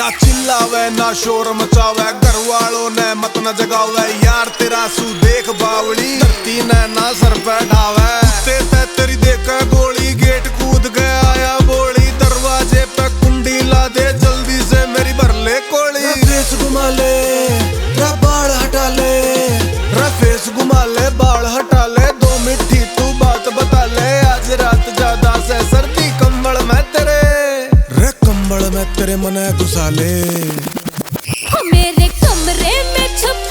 ना चिल्लावे ना शोर मचावे, घर वालों ने मत न जगावे, यार तेरा सू देख बावली धरती ने ना सर पे ढावे। तेरी देख गोली गेट कूद गया आया बोली, दरवाजे पे कुंडी ला दे जल्दी से मेरी भर ले कोली। फेस घुमा ले बाल हटा ले, फेस घुमा ले बाल हटा ले, 2 मिठी तू बात बता ले, आज रात ज्यादा से सर्दी कंबल में तेरे रे कंबल में तेरे मने घुसा ले। मेरे कमरे में छुप